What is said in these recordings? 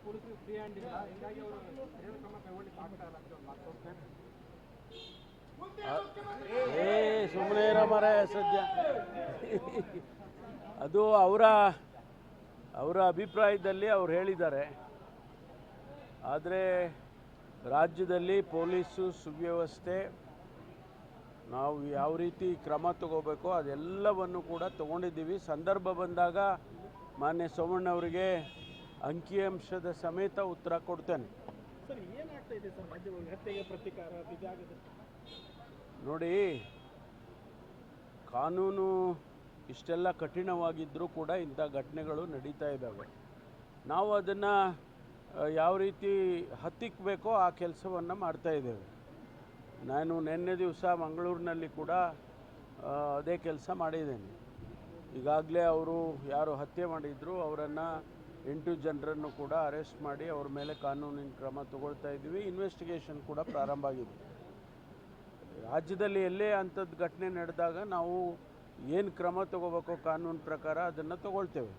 ಪೊಲೀಸರು free hand ಇಲ್ಲ, ಹೀಗಾಗಿ ಅವರು ಸರಿಯಾದ ಕ್ರಮ ಕೈಗೊಳ್ಳಿಕ್ಕೆ ಆಗ್ತಾ ಇಲ್ಲ ಅಂತ ಒಂದು ಮಾತು ತೋರಿಸ್ತಾರೆ. ಸುಮ್ಮನೆ ಮರ ಸದ್ಯ ಅದು ಅವರ ಅಭಿಪ್ರಾಯದಲ್ಲಿ ಅವ್ರು ಹೇಳಿದ್ದಾರೆ. ಆದರೆ ರಾಜ್ಯದಲ್ಲಿ ಪೊಲೀಸು ಸುವ್ಯವಸ್ಥೆ ನಾವು ಯಾವ ರೀತಿ ಕ್ರಮ ತಗೋಬೇಕೋ ಅದೆಲ್ಲವನ್ನು ಕೂಡ ತಗೊಂಡಿದ್ದೀವಿ. ಸಂದರ್ಭ ಬಂದಾಗ ಮಾನ್ಯ ಸೋಮಣ್ಣವರಿಗೆ ಅಂಕಿಅಂಶದ ಸಮೇತ ಉತ್ತರ ಕೊಡ್ತೇನೆ. ಸರ್, ಏನಾಗ್ತಾ ಇದೆ ಸರ್ ರಾಜ್ಯದಲ್ಲಿ ಹತ್ಯೆಗೆ ಪ್ರತೀಕಾರ ನೋಡಿ, ಕಾನೂನು ಇಷ್ಟೆಲ್ಲ ಕಠಿಣವಾಗಿದ್ದರೂ ಕೂಡ ಇಂಥ ಘಟನೆಗಳು ನಡೀತಾ ಇದ್ದಾವೆ. ನಾವು ಅದನ್ನು ಯಾವ ರೀತಿ ಹತ್ತಿಕ್ಕಬೇಕೋ ಆ ಕೆಲಸವನ್ನು ಮಾಡ್ತಾಯಿದ್ದೇವೆ. ನಾನು ನಿನ್ನೆ ದಿವಸ ಮಂಗಳೂರಿನಲ್ಲಿ ಕೂಡ ಅದೇ ಕೆಲಸ ಮಾಡಿದ್ದೇನೆ. ಈಗಾಗಲೇ ಅವರು ಯಾರು ಹತ್ಯೆ ಮಾಡಿದ್ರು ಅವರನ್ನು 8 ಜನರನ್ನು ಕೂಡ ಅರೆಸ್ಟ್ ಮಾಡಿ ಅವ್ರ ಮೇಲೆ ಕಾನೂನಿನ ಕ್ರಮ ತಗೊಳ್ತಾ ಇದ್ದೀವಿ. ಇನ್ವೆಸ್ಟಿಗೇಷನ್ ಕೂಡ ಪ್ರಾರಂಭ ಆಗಿದೆ. ರಾಜ್ಯದಲ್ಲಿ ಎಲ್ಲೇ ಅಂಥದ್ದು ಘಟನೆ ನಡೆದಾಗ ನಾವು ಏನು ಕ್ರಮ ತಗೋಬೇಕೋ ಕಾನೂನು ಪ್ರಕಾರ ಅದನ್ನು ತಗೊಳ್ತೇವೆ.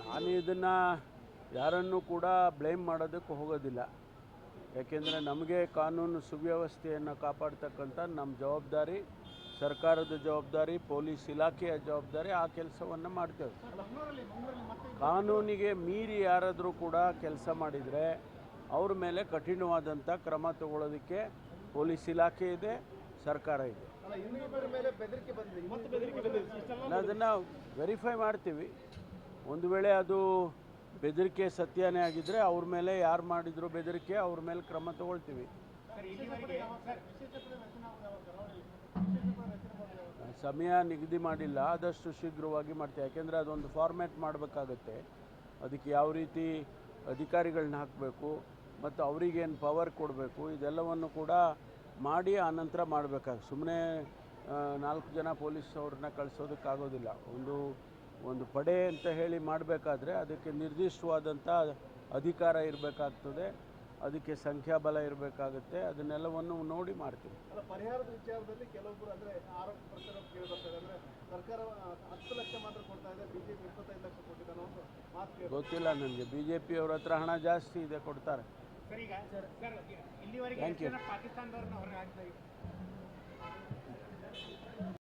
ನಾನು ಇದನ್ನು ಯಾರನ್ನೂ ಕೂಡ ಬ್ಲೇಮ್ ಮಾಡೋದಕ್ಕೆ ಹೋಗೋದಿಲ್ಲ. ಯಾಕೆಂದರೆ ನಮಗೆ ಕಾನೂನು ಸುವ್ಯವಸ್ಥೆಯನ್ನು ಕಾಪಾಡ್ತಕ್ಕಂಥ ನಮ್ಮ ಜವಾಬ್ದಾರಿ, ಸರ್ಕಾರದ ಜವಾಬ್ದಾರಿ, ಪೊಲೀಸ್ ಇಲಾಖೆಯ ಜವಾಬ್ದಾರಿ. ಆ ಕೆಲಸವನ್ನು ಮಾಡ್ತೇವೆ. ಕಾನೂನಿಗೆ ಮೀರಿ ಯಾರಾದರೂ ಕೂಡ ಕೆಲಸ ಮಾಡಿದರೆ ಅವ್ರ ಮೇಲೆ ಕಠಿಣವಾದಂಥ ಕ್ರಮ ತಗೊಳ್ಳೋದಕ್ಕೆ ಪೊಲೀಸ್ ಇಲಾಖೆ ಇದೆ, ಸರ್ಕಾರ ಇದೆ. ಅದನ್ನು ವೆರಿಫೈ ಮಾಡ್ತೀವಿ. ಒಂದು ವೇಳೆ ಅದು ಬೆದರಿಕೆ ಸತ್ಯನೇ ಆಗಿದ್ದರೆ ಅವ್ರ ಮೇಲೆ ಯಾರು ಮಾಡಿದ್ರು ಬೆದರಿಕೆ ಅವ್ರ ಮೇಲೆ ಕ್ರಮ ತಗೊಳ್ತೀವಿ. ಸಮಯ ನಿಗದಿ ಮಾಡಿಲ್ಲ, ಆದಷ್ಟು ಶೀಘ್ರವಾಗಿ ಮಾಡ್ತೀವಿ. ಯಾಕೆಂದರೆ ಅದೊಂದು ಫಾರ್ಮ್ಯಾಟ್ ಮಾಡಬೇಕಾಗತ್ತೆ. ಅದಕ್ಕೆ ಯಾವ ರೀತಿ ಅಧಿಕಾರಿಗಳನ್ನ ಹಾಕಬೇಕು ಮತ್ತು ಅವರಿಗೇನು ಪವರ್ ಕೊಡಬೇಕು ಇದೆಲ್ಲವನ್ನು ಕೂಡ ಮಾಡಿ ಆನಂತರ ಮಾಡಬೇಕಾಗುತ್ತೆ. ಸುಮ್ಮನೆ 4 ಜನ ಪೊಲೀಸ್ ಅವ್ರನ್ನ ಕಳಿಸೋದಕ್ಕಾಗೋದಿಲ್ಲ. ಒಂದು ಪಡೆ ಅಂತ ಹೇಳಿ ಮಾಡಬೇಕಾದ್ರೆ ಅದಕ್ಕೆ ನಿರ್ದಿಷ್ಟವಾದಂಥ ಅಧಿಕಾರ ಇರಬೇಕಾಗ್ತದೆ, ಅದಕ್ಕೆ ಸಂಖ್ಯಾಬಲ ಇರಬೇಕಾಗುತ್ತೆ. ಅದನ್ನೆಲ್ಲವನ್ನು ನೋಡಿ ಮಾಡ್ತೀವಿ. ಪರಿಹಾರದ ವಿಚಾರದಲ್ಲಿ ಕೆಲವೊಬ್ಬರು ಅಂದರೆ ಆರೋಪ ಪ್ರಚಾರ ಕೇಳಿಬರ್ತದೆ. ಅಂದರೆ ಸರ್ಕಾರ 10 ಲಕ್ಷ ಮಾತ್ರ ಕೊಡ್ತಾ ಇದೆ, ಬಿಜೆಪಿ 25 ಲಕ್ಷ ಕೊಟ್ಟಿದ್ದಾನೋ ಅಂತ ಮಾತು ಗೊತ್ತಿಲ್ಲ ನನಗೆ. BJP ಅವ್ರ ಹತ್ರ ಹಣ ಜಾಸ್ತಿ ಇದೆ, ಕೊಡ್ತಾರೆ. ಸರ್, ಈಗ ಇಲ್ಲಿವರೆಗೆ ಪಾಕಿಸ್ತಾನದವ್ರನ್ನ ಹೊರಗೆ ಹಾಕ್ತಾ